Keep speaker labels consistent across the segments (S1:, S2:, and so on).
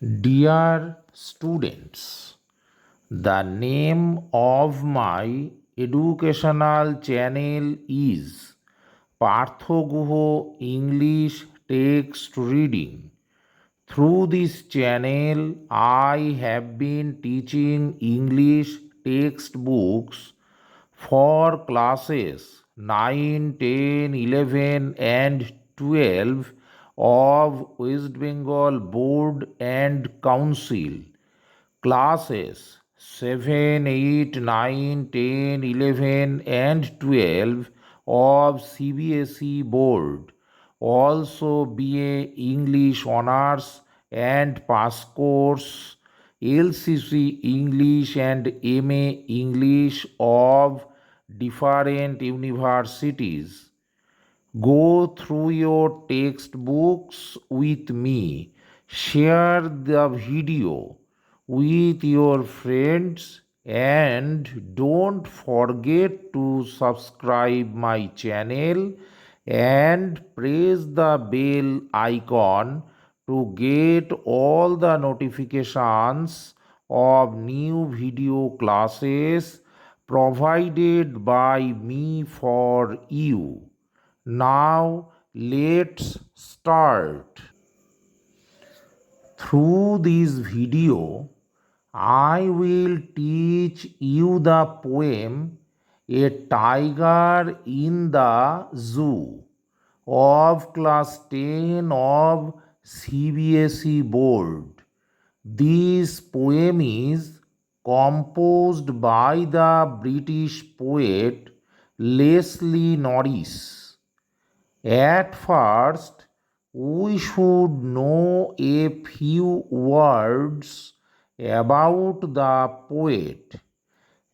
S1: Dear students, the name of my educational channel is Partha Guha English Text Reading. Through this channel, I have been teaching English textbooks for classes 9, 10, 11, and 12 of West Bengal Board and Council, classes 7, 8, 9, 10, 11, and 12 of CBSE Board, also BA English Honors and Pass Course, LCC English and MA English of different universities. Go through your textbooks with me. Share the video with your friends and don't forget to subscribe my channel and press the bell icon to get all the notifications of new video classes provided by me for you. Now let's start. Through this video, I will teach you the poem A Tiger in the Zoo of class 10 of CBSE board. This poem is composed by the British poet Leslie Norris. At first, we should know a few words about the poet.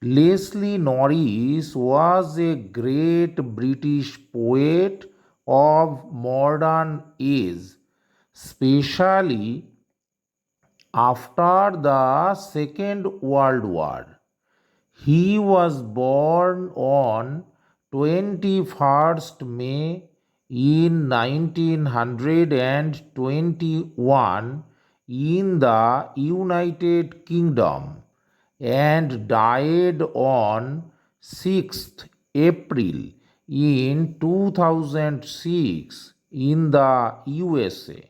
S1: Leslie Norris was a great British poet of modern age, especially after the Second World War. He was born on 21st May in 1921 in the United Kingdom and died on 6th April in 2006 in the USA.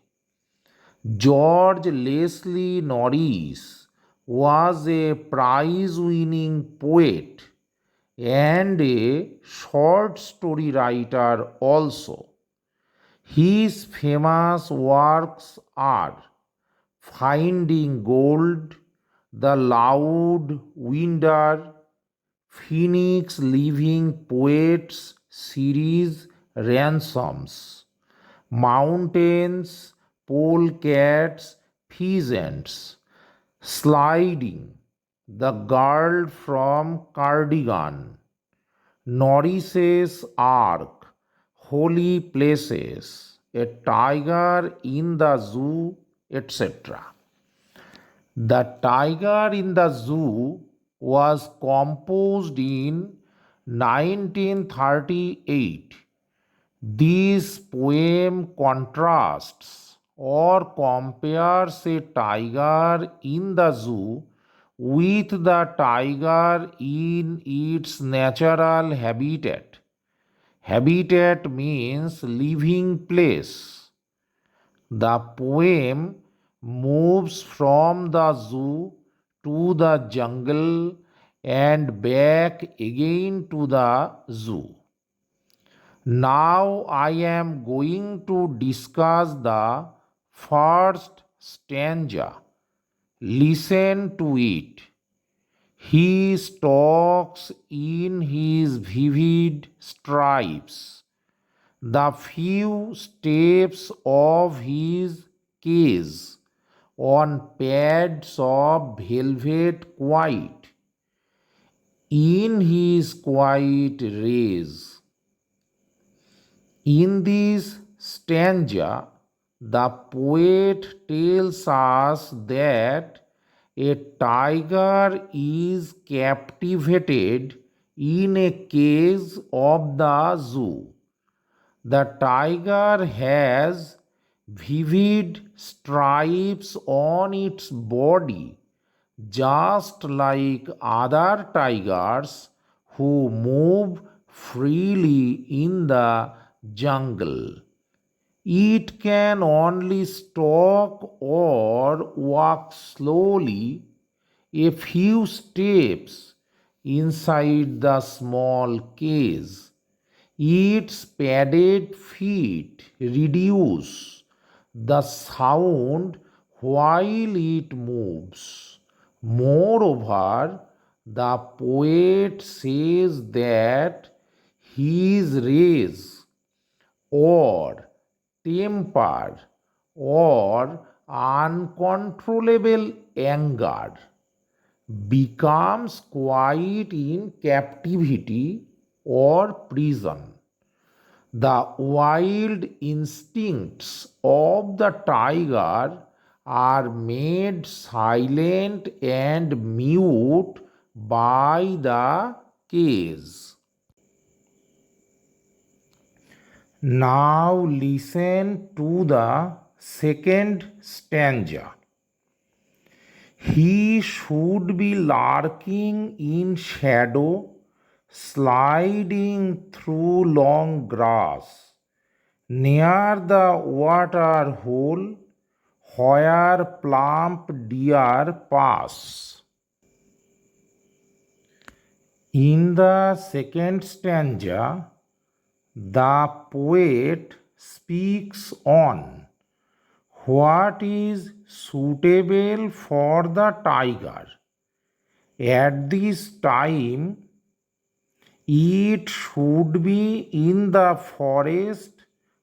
S1: George Leslie Norris was a prize winning poet and a short story writer also. His famous works are Finding Gold, The Loud Winder, Phoenix Living Poets series Ransoms, Mountains, Polecats, Pheasants, Sliding, The Girl from Cardigan, Norris's Ark, Holy Places, A Tiger in the Zoo, etc. The Tiger in the Zoo was composed in 1938. This poem contrasts or compares a tiger in the zoo with the tiger in its natural habitat. Habitat means living place. The poem moves from the zoo to the jungle and back again to the zoo. Now I am going to discuss the first stanza. Listen to it. He stalks in his vivid stripes. The few steps of his case on pads of velvet white. In his quiet rays. In this stanza, the poet tells us that a tiger is captivated in a cage of the zoo. The tiger has vivid stripes on its body, just like other tigers who move freely in the jungle. It can only stalk or walk slowly a few steps inside the small cage. Its padded feet reduce the sound while it moves. Moreover, the poet says that his rage or temper or uncontrollable anger becomes quiet in captivity or prison. The wild instincts of the tiger are made silent and mute by the cage. Now listen to the second stanza. He should be lurking in shadow, sliding through long grass, near the water hole where plump deer pass. In the second stanza, the poet speaks on what is suitable for the tiger. At this time, it should be in the forest,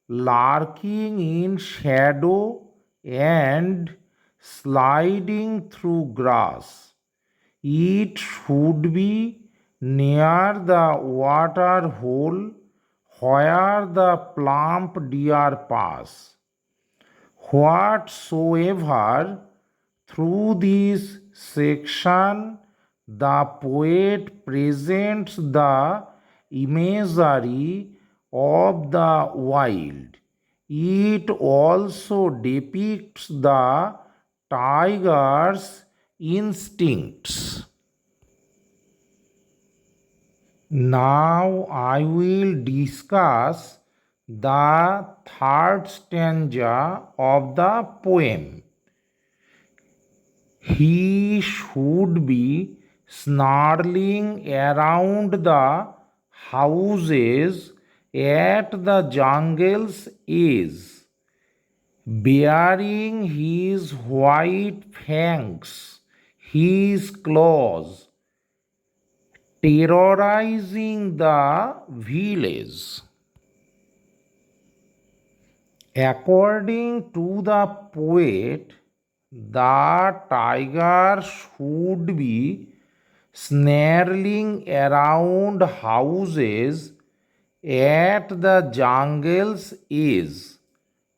S1: lurking in shadow and sliding through grass. It should be near the water hole where the plump deer pass. Whatsoever through this section the poet presents the imagery of the wild, it also depicts the tiger's instincts. Now I will discuss the third stanza of the poem. He should be snarling around the houses at the jungle's edge, bearing his white fangs, his claws, terrorizing the village. According to the poet, the tiger should be snarling around houses at the jungle's edge.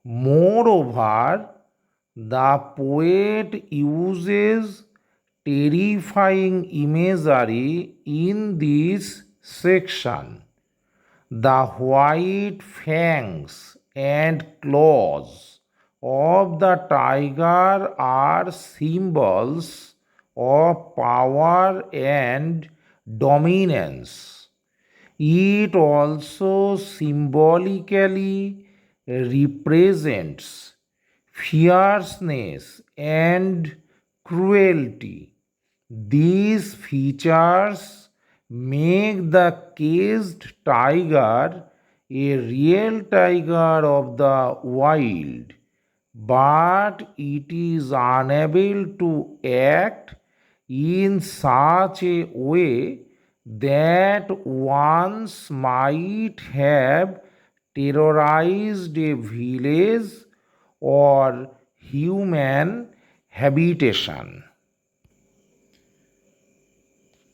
S1: Moreover, the poet uses terrifying imagery in this section. The white fangs and claws of the tiger are symbols of power and dominance. It also symbolically represents fierceness and cruelty. These features make the caged tiger a real tiger of the wild, but it is unable to act in such a way that once might have terrorized a village or human habitation.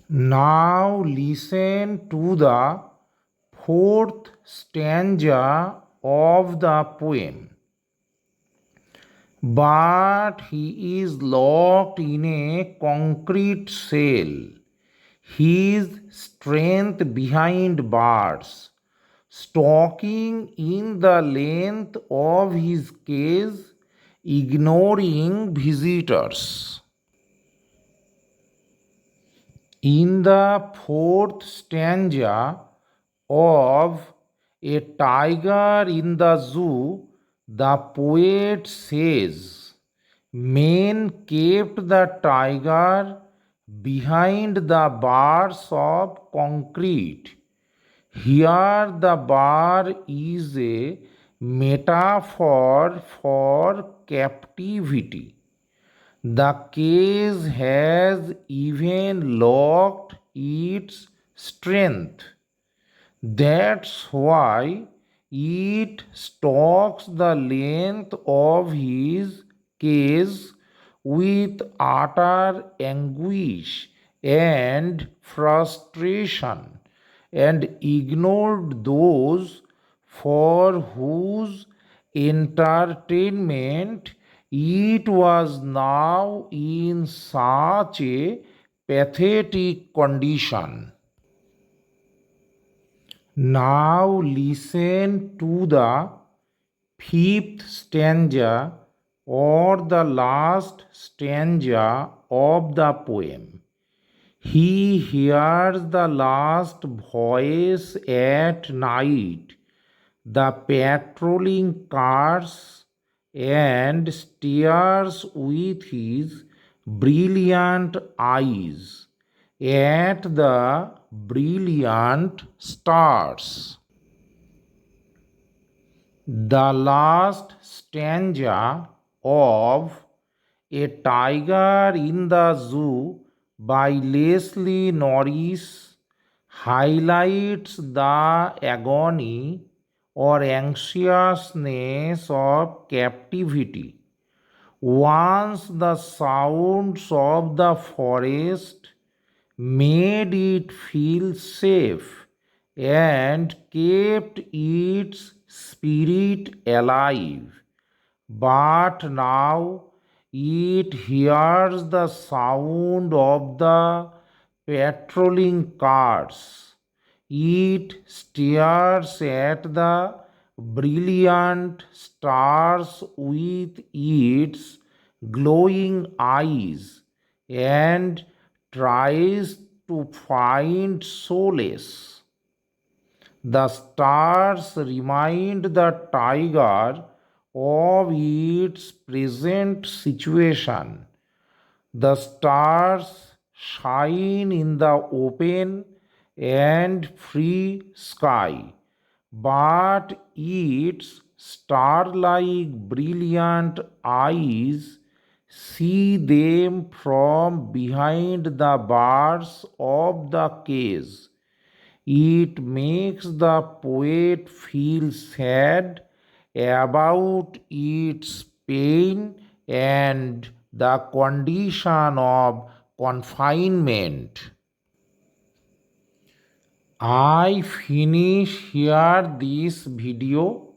S1: Now listen to the fourth stanza of the poem. But he is locked in a concrete cell, his strength behind bars, stalking in the length of his cage, ignoring visitors. In the fourth stanza of A Tiger in the Zoo, the poet says, men kept the tiger behind the bars of concrete. Here, the bar is a metaphor for captivity. The cage has even lost its strength. That's why it stalks the length of his cage with utter anguish and frustration, and ignored those for whose entertainment it was now in such a pathetic condition. Now listen to the fifth stanza or the last stanza of the poem. He hears the last voice at night, the patrolling cars, and stares with his brilliant eyes at the brilliant stars. The last stanza of A Tiger in the Zoo by Leslie Norris highlights the agony or anxiousness of captivity. Once the sounds of the forest made it feel safe and kept its spirit alive. But now it hears the sound of the patrolling cars. It stares at the brilliant stars with its glowing eyes and tries to find solace. The stars remind the tiger of its present situation. The stars shine in the open and free sky, but its star-like brilliant eyes see them from behind the bars of the cage. It makes the poet feel sad about its pain and the condition of confinement. I finish here this video.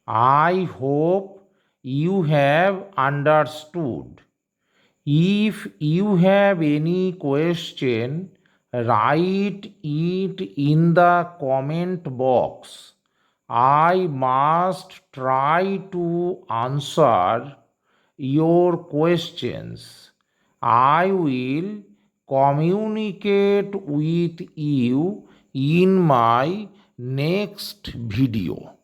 S1: I hope you have understood. If you have any question, write it in the comment box. I must try to answer your questions. I will communicate with you in my next video.